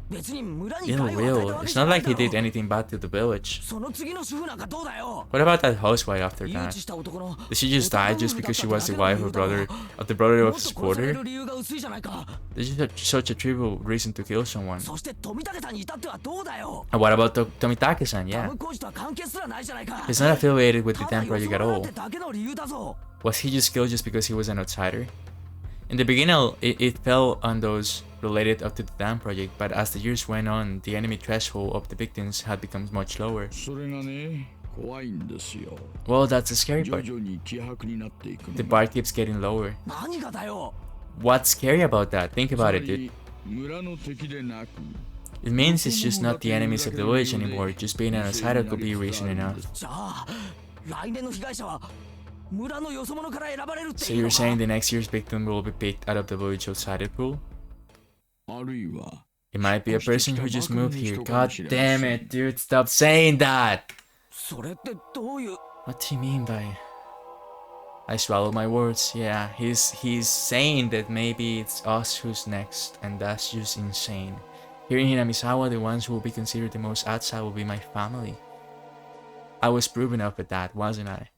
別に村に Ill 害を与えた will? わけ It's じゃ not ない like だ he ろ did anything bad to the village. その次の主婦なんかどうだよ What about that housewife after 誘 that? 致した男の Did she just die just because she was the wife of the brother も of っ the と殺され supporter? る理由が薄いじゃないか This is such a trivial reason to kill someone. そして富武さんに至ってはどうだよ And what about Tomitake-san? ダ Yeah. ム工事とは関係すらないじゃないか He's not affiliated with the ただ dam 予想 project at だっ all. てだけの理由だぞ Was he just killed just because he was an outsider? In the beginning, it fell on those related up to the dam project, but as the years went on, the enemy threshold of the victims had become much lower. それがね怖いんですよ Well, that's the scary 徐 part. 々に希薄になっていくの The bar keeps getting lower. 何がだよ What's scary about that? Think つ about ま it, り dude. 村の敵でなく It means it's just not the enemies of the village anymore. Just being an outsider could be reason enough. じゃあ来年の被害者は村のよそ者から選ばれるって So いう you're のか saying the next year's victim will be picked out of the village outsider pool? あるいは It might be a person who just moved here. God damn it, dude. Stop saying that. それってどういう What do you mean by... I swallow my words. Yeah, he's saying that maybe it's us who's next, and that's just insane. Here in Hinamizawa, the ones who will be considered the most outside will be my family. I was proven up with that, wasn't I?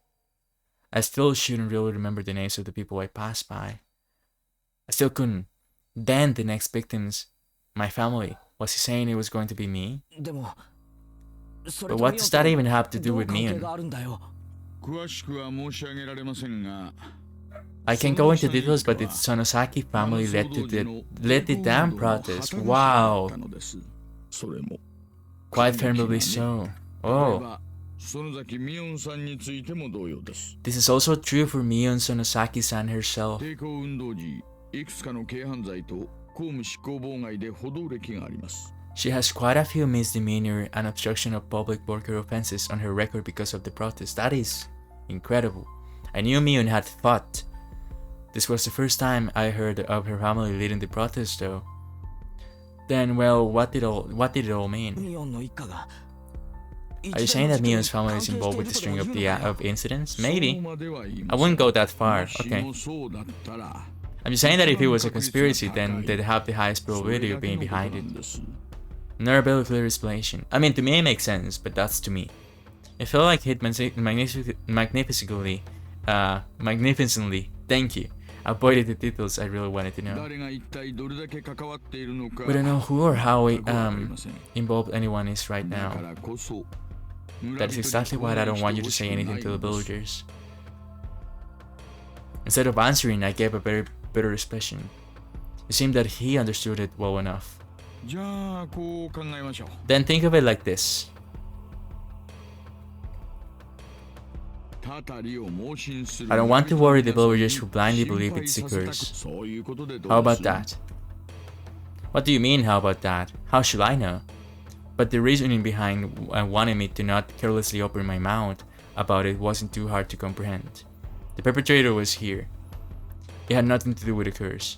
I still shouldn't really remember the names of the people I passed by. I still couldn't. Then the next victims, my family. Was he saying it was going to be me? でもそ But what does that even have to do どう with 関係 me? があるんだよ詳しくは申し上げられませんが I can go into details, but the Sonosaki family led the dam protest. Wow, それも quite firmly so. 例え Oh, ば園崎美音さんについても同様です this is also true for Mion Sonosaki-san herself. 抵抗運動時いくつかの軽犯罪と公務執行妨害で補導歴があります She has quite a few misdemeanor and obstruction of public worker offenses on her record because of the protest. That is incredible. I knew Mion had fought. This was the first time I heard of her family leading the protest, though. Then, well, what did it all mean? ミオンの一家が Are you saying that Mion's family is involved with the string of incidents? そう Maybe. までは言い I ません wouldn't go that far. もし Okay. もそうだったら I'm just saying that if it was a conspiracy, then they'd have the highest probability of being behind it. Not a very clear explanation. I mean, to me it makes sense, but that's to me. It felt like Hit magnificently, thank you, avoided the details I really wanted to know. 誰が一体どれだけ関わっているのか We don't know who or how わかりません involved anyone is right だか now. らこそ That is exactly why I don't want you to say anything to the villagers. Instead of answering, I gave a very bitter expression. It seemed that he understood it well enough. じゃあこう考えましょう Then think of it like this. たたりを盲信する I don't want to worry the villagers who blindly believe it's a 心配させたく curse. そういうことでど How うで about す that? What do you mean, how about that? How should I know? But the reasoning behind wanting me to not carelessly open my mouth about it wasn't too hard to comprehend. The perpetrator was here. It had nothing to do with the curse.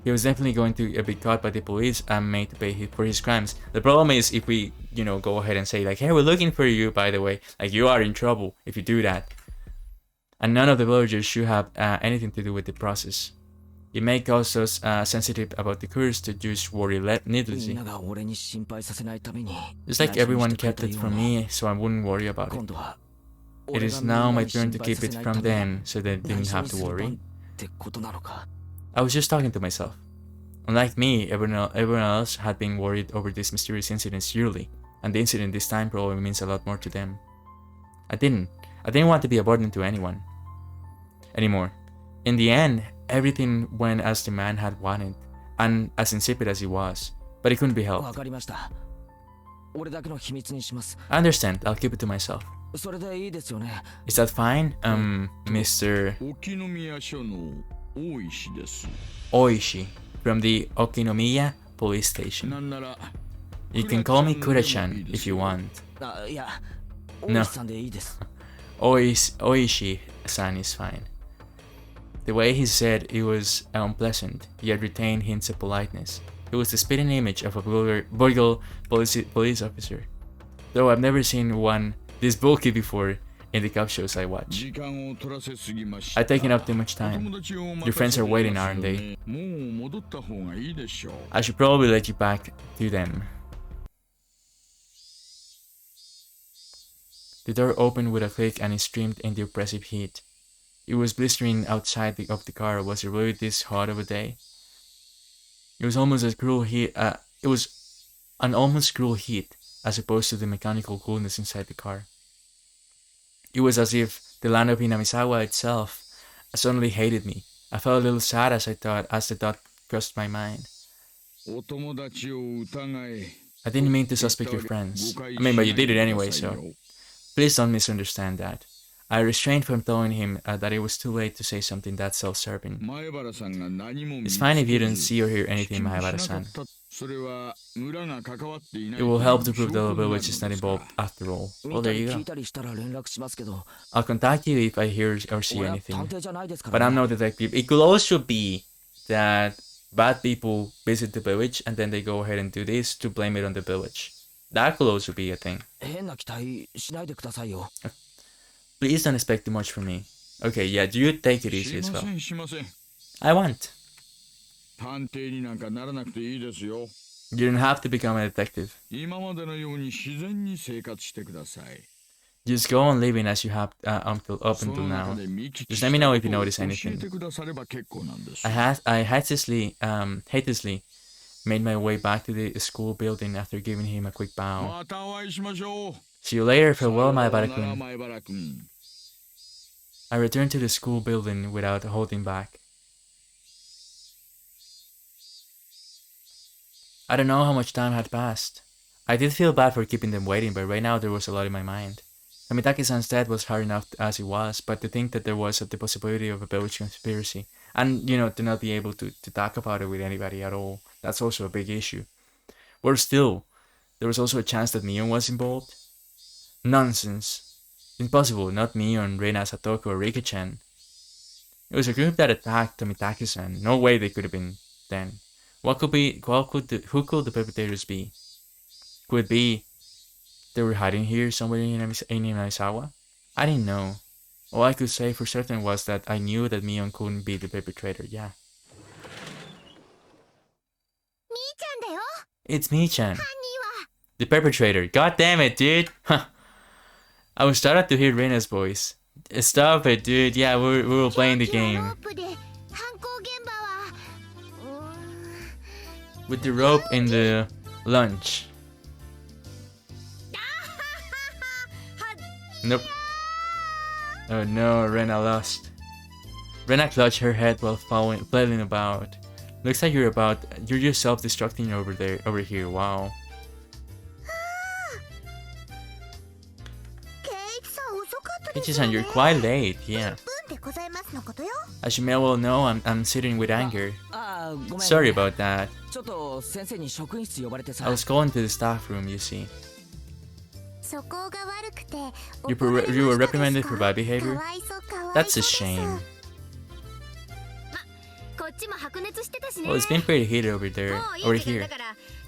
He was definitely going to be caught by the police and made to pay for his crimes. The problem is if we, go ahead and say like, hey, we're looking for you, by the way. Like, you are in trouble if you do that. and none of the villagers should have anything to do with the process. It may cause us sensitive about the curse to just worry needlessly. Just like everyone kept it from me, so I wouldn't worry about it. It is now my turn to keep it from them, so they didn't have to worry. I was just talking to myself. Unlike me, everyone else had been worried over these mysterious incidents yearly, and the incident this time probably means a lot more to them. I didn't want to be a burden to anyone anymore. In the end, everything went as the man had wanted, and as insipid as he was, but it couldn't be helped. I understand, I'll keep it to myself. Is that fine, Mr. Oishi, from the Okinomiya police station. You can call me Kura-chan if you want. No. Oishi-san is fine. The way he said it was unpleasant, yet retained hints of politeness. He was the spitting image of a vulgar police officer. Though I've never seen one this bulky before in the cop shows I watch. I've taken up too much time. Your friends are waiting, aren't they? I should probably let you back to them. The door opened with a click and it streamed in the oppressive heat. It was blistering outside of the car. Was it really this hot of a day? It was almost as cruel heat. It was an almost cruel heat, as opposed to the mechanical coolness inside the car. It was as if the land of Inamisawa itself suddenly hated me. I felt a little sad as the thought crossed my mind. I didn't mean to suspect your friends. But you did it anyway, so please don't misunderstand that. I restrained from telling him that it was too late to say something that self-serving. It's fine if you don't see or hear anything, Maebara-san. It will help to prove that the village is not involved after all. Well, there you go. I'll contact you if I hear or see anything. But I'm no detective. It could also be that bad people visit the village and then they go ahead and do this to blame it on the village. That could also be a thing. Please don't expect too much from me. Okay, yeah, do you take it easy as well? I won't. You don't have to become a detective. Just go on living as you have up until now. Just let me know if you notice anything. I hastily made my way back to the school building after giving him a quick bow. See you later, farewell, Maebara-kun. I returned to the school building without holding back. I don't know how much time had passed. I did feel bad for keeping them waiting, but right now there was a lot in my mind. Tomitake-san's death was hard enough as it was, but to think that there was the possibility of a village conspiracy, and, to not be able to talk about it with anybody at all, that's also a big issue. Worse still, there was also a chance that Mion was involved. Nonsense. Impossible, not Mion, Reina, Satoko, or Rika-chan. It was a group that attacked Tomitake-san. No way they could have been then. Who could the perpetrators be? Could it be they were hiding here somewhere in Inamisawa? I didn't know. All I could say for certain was that I knew that Mion couldn't be the perpetrator, yeah. It's Mi-chan. The perpetrator. God damn it, dude! I was starting to hear Reina's voice. Stop it, dude. Yeah, we were playing the game. With the rope in the lunch. Nope. Oh no, Reina lost. Reina clutched her head while flailing about. Looks like you're just self-destructing over here. Wow. Keiichi-san, you're quite late, yeah. As you may well know, I'm sitting with anger. Sorry about that. I was called into the staff room, you see. You were reprimanded for bad behavior? That's a shame. Well, it's been pretty heated over here.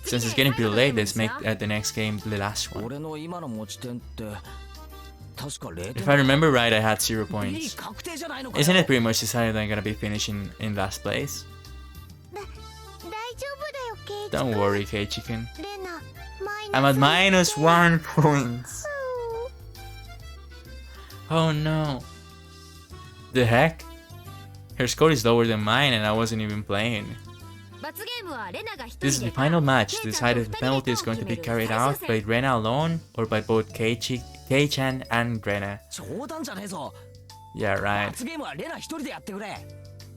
Since it's getting pretty late, let's make the next game the last one. If I remember right, I had 0 points. Isn't it pretty much decided I'm gonna be finishing in last place? Don't worry, Keiichi-kun. I'm at -1 points. Oh no. The heck? Her score is lower than mine and I wasn't even playing. This is the final match to decide if the penalty is going to be carried out by Rena alone or by both Kei-chan and Rena. Yeah, right.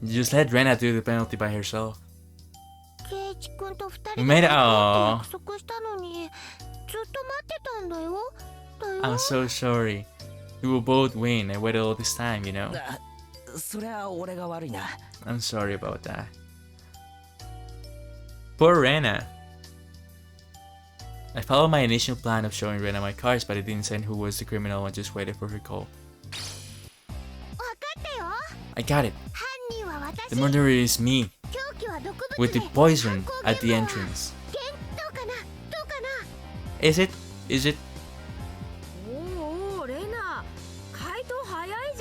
You just let Rena do the penalty by herself. We made it. Oh, I'm so sorry. We will both win. I waited all this time, you know. I'm sorry about that. Poor Rena. I followed my initial plan of showing Rena my cards, but I didn't say who was the criminal and just waited for her call. I got it. The murderer is me, with the poison at the entrance. Is it? Is it?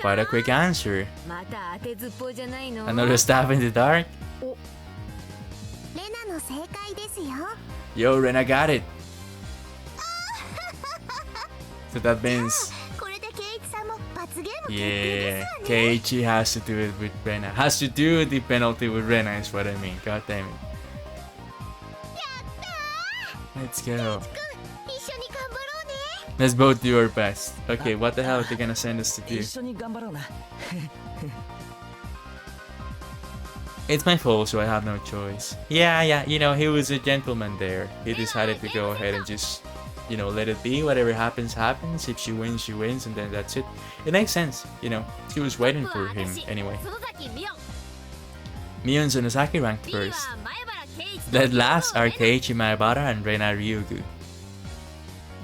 Quite a quick answer. Another stab in the dark? Yo, Rena got it. So that means... Yeah, Keiichi has to do it with Rena. Has to do the penalty with Rena is what I mean. God damn it. Let's go. Let's both do our best. Okay, what the hell are they gonna send us to do? It's my fault, so I have no choice. Yeah, you know, he was a gentleman there. He decided to go ahead and just, you know, let it be. Whatever happens, happens. If she wins, she wins, and then that's it. It makes sense, you know. She was waiting for him anyway. Mion and Sonosaki ranked first. That last are Keiichi Maebara and Rena Ryugu.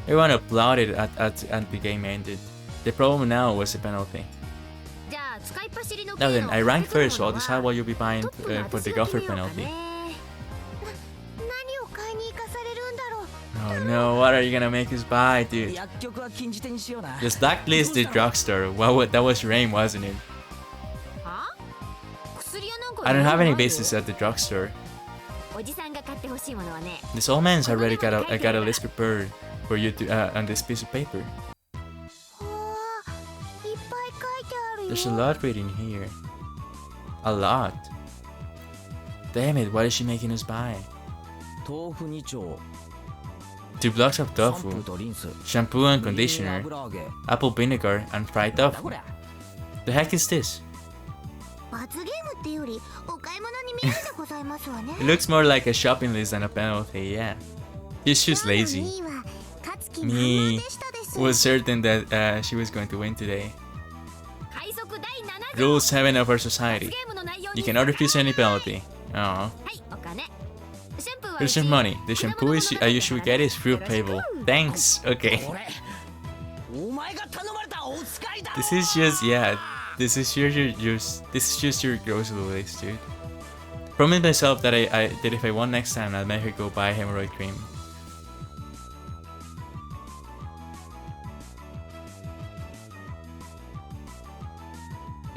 Everyone applauded at the game ended. The problem now was the penalty. Now then, I ranked first, so I'll decide what you'll be buying for the golfer penalty. Oh no, what are you gonna make us buy, dude? Just blacklist the drugstore. That was Rain, wasn't it? I don't have any business at the drugstore. This old man's already got a list prepared for you to on this piece of paper. There's a lot written here. A lot. Damn it, what is she making us buy? 2 blocks of tofu, shampoo and conditioner, apple vinegar, and fried tofu. The heck is this? It looks more like a shopping list than a penalty, yeah. He's just lazy. Me was certain that she was going to win today. Rule 7 of our society. You cannot refuse any penalty. Oh. Here's your money. The shampoo I usually get is free of payable. Thanks. Okay. This is just, yeah. This is just your grocery list, dude. Promise myself that that if I won next time, I'll make her go buy hemorrhoid cream.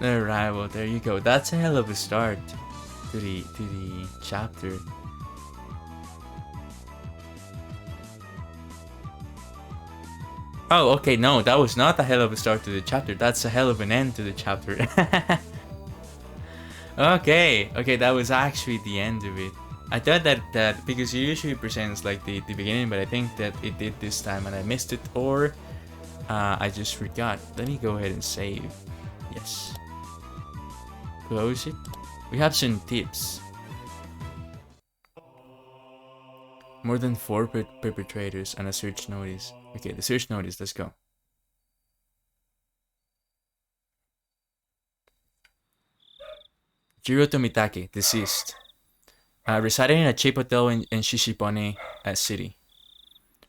Alright, well there you go. That's a hell of a start to the chapter. Oh, okay, no, that was not a hell of a start to the chapter. That's a hell of an end to the chapter. Okay, that was actually the end of it. I thought that because it usually presents like the beginning, but I think that it did this time and I missed it, or I just forgot. Let me go ahead and save. Yes. Close it. We have some tips. More than 4 perpetrators and a search notice. Okay, the search notice, let's go. Jiro Tomitake, deceased. Residing in a cheap hotel in Shishibone City.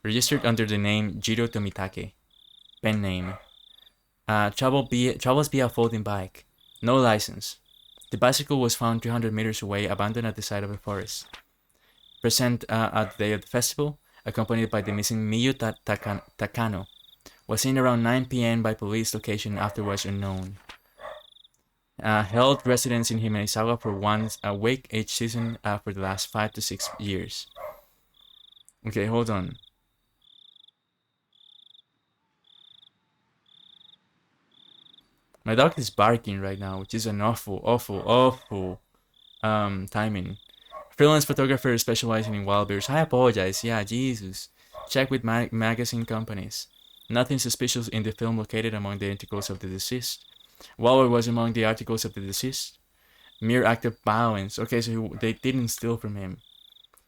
Registered under the name Jiro Tomitake. Pen name. Travels via folding bike. No license. The bicycle was found 300 meters away, abandoned at the side of a forest. Present at the day of the festival, accompanied by the missing Miyu Takano, Was seen around 9 p.m. by police, location afterwards unknown. Held residence in Himeisawa for once a week each season for the last 5 to 6 years. Okay, hold on. My dog is barking right now, which is an awful timing. Freelance photographer specializing in wild bears. I apologize. Yeah, Jesus. Check with magazine companies. Nothing suspicious in the film located among the articles of the deceased. Waller was among the articles of the deceased. Mere act of violence. Okay, so they didn't steal from him.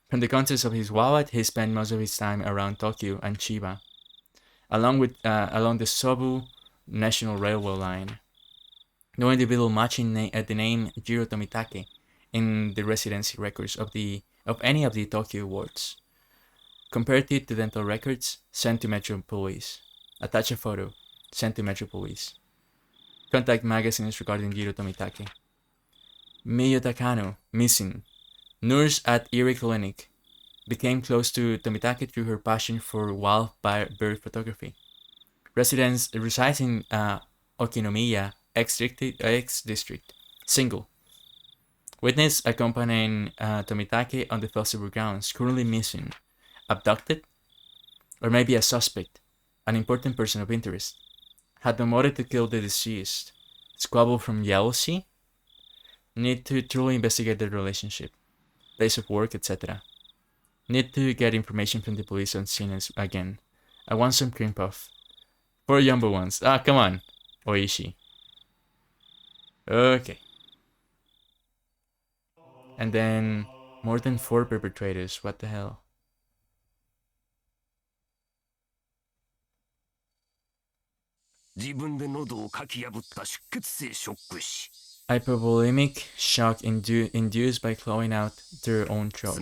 From the contents of his wallet, he spent most of his time around Tokyo and Chiba, along the Sobu National Railway line. No individual matching the name Jiro Tomitake in the residency records of any of the Tokyo wards. Compared it to dental records, sent to Metro Police. Attach a photo, sent to Metro Police. Contact magazines regarding Jiro Tomitake. Miyo Takano, missing. Nurse at Erie Clinic. Became close to Tomitake through her passion for wild bird photography. Residence resides in Okinomiya, X-District. Single. Witness accompanying Tomitake on the festival grounds, currently missing. Abducted? Or maybe a suspect, an important person of interest. Had no motive to kill the deceased. Squabble from jealousy? Need to truly investigate their relationship. Place of work, etc. Need to get information from the police on scene again. I want some cream puff. 4 jumbo ones. Ah, come on. Oishi. Okay. And then more than 4 perpetrators. What the hell? Hypovolemic shock induced by clawing out their own throat.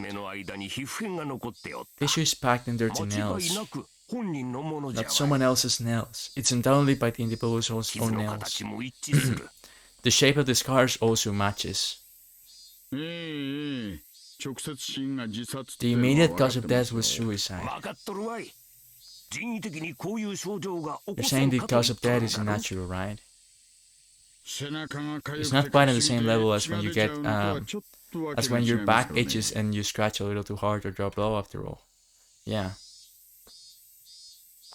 Tissues packed in dirty nails. Not someone else's nails. It's undoubtedly by the individual's own nails. The shape of the scars also matches. The immediate cause of death was suicide. You're saying the cause of death is unnatural, right? It's not quite on the same level as when you get as when your back itches and you scratch a little too hard or draw blood after all. Yeah.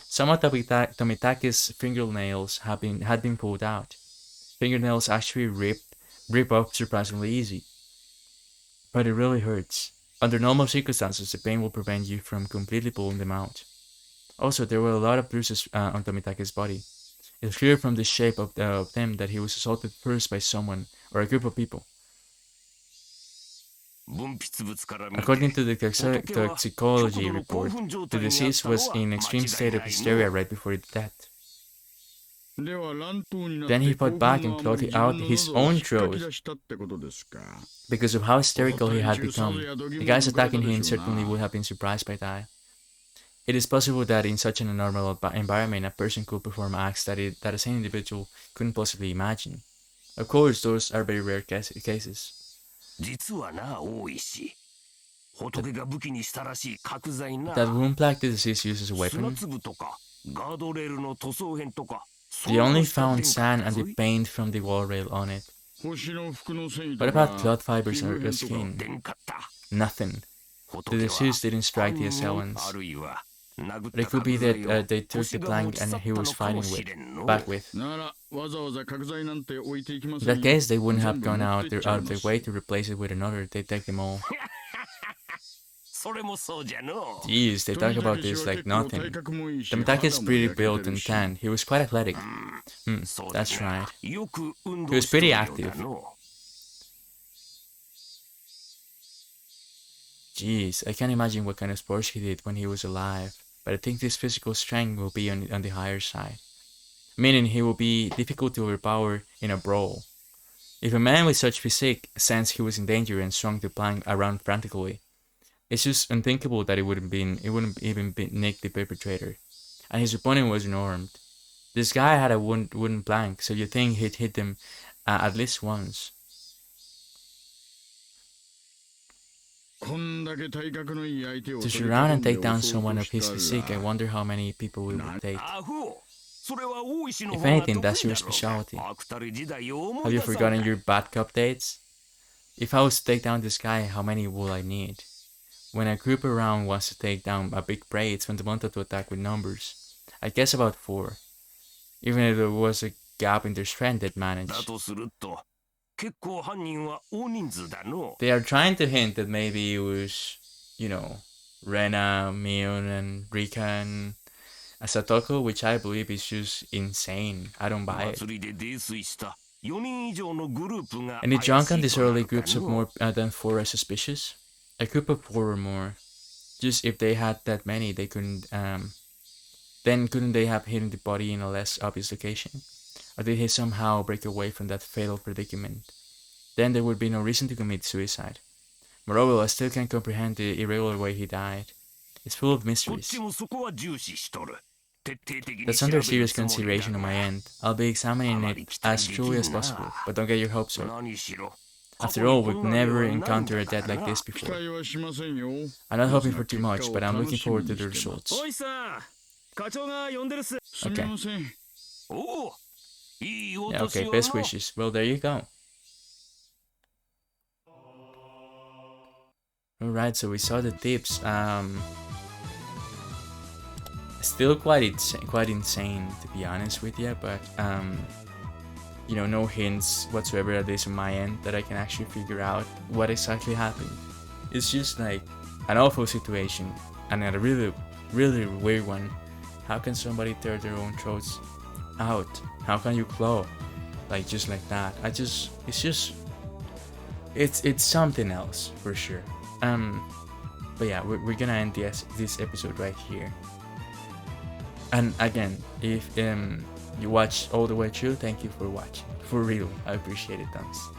Some of Tomitake's fingernails had been pulled out. Fingernails actually rip off surprisingly easy. But it really hurts. Under normal circumstances, the pain will prevent you from completely pulling them out. Also, there were a lot of bruises on Tomitake's body. It's clear from the shape of them that he was assaulted first by someone or a group of people. According to the toxicology report, the deceased was in extreme state of hysteria right before his death. Then he fought back and clawed out his own throat. Because of how hysterical he had become, the guys attacking him certainly would have been surprised by that. It is possible that in such an abnormal environment, a person could perform acts that a sane individual couldn't possibly imagine. Of course, those are very rare cases. That wound plaque the deceased used as a weapon? They only found sand and the paint from the wall rail on it. What about cloth fibers or skin? Nothing. The deceased didn't strike the assailants. But it could be that they took the plank and he was fighting back with. In that case, they wouldn't have gone out of their way to replace it with another. They take them all. Jeez, they talk about this like nothing. Tomitake is pretty built and tan. He was quite athletic. That's right. He was pretty active. Jeez, I can't imagine what kind of sports he did when he was alive, but I think this physical strength will be on the higher side. Meaning he will be difficult to overpower in a brawl. If a man with such physique sensed he was in danger and swung the plank around frantically, it's just unthinkable that it wouldn't even nick the perpetrator. And his opponent was unarmed. This guy had a wooden plank, so you think he'd hit them at least once. To surround and take down someone of his physique, I wonder how many people it would take. If anything, that's your specialty. Have you forgotten your bad cup dates? If I was to take down this guy, how many will I need? When a group around wants to take down a big prey, it's fundamental to attack with numbers. I guess about 4. Even if there was a gap in their strength, they'd manage. They are trying to hint that maybe it was, Rena, Mion, and Rika, and Asatoko, which I believe is just insane. I don't buy it. Any junk on these early groups of more than 4 are suspicious? A group of 4 or more. Just if they had that many, they couldn't. Then couldn't they have hidden the body in a less obvious location? Or did he somehow break away from that fatal predicament? Then there would be no reason to commit suicide. Moreover, I still can't comprehend the irregular way he died. It's full of mysteries. That's under serious consideration on my end. I'll be examining it as truly as possible, but don't get your hopes up. After all, we've never encountered a death like this before. I'm not hoping for too much, but I'm looking forward to the results. Okay. Yeah, okay, best wishes. Well, there you go. Alright, so we saw the tips. Still quite insane, to be honest with you, but no hints whatsoever, at least on my end, that I can actually figure out what exactly happened. It's just like an awful situation, and a really, really weird one. How can somebody tear their own throats out? How can you claw? Like, just like that? It's something else, for sure. But yeah, we're gonna end this episode right here. And again, if you watched all the way through, thank you for watching. For real, I appreciate it, thanks.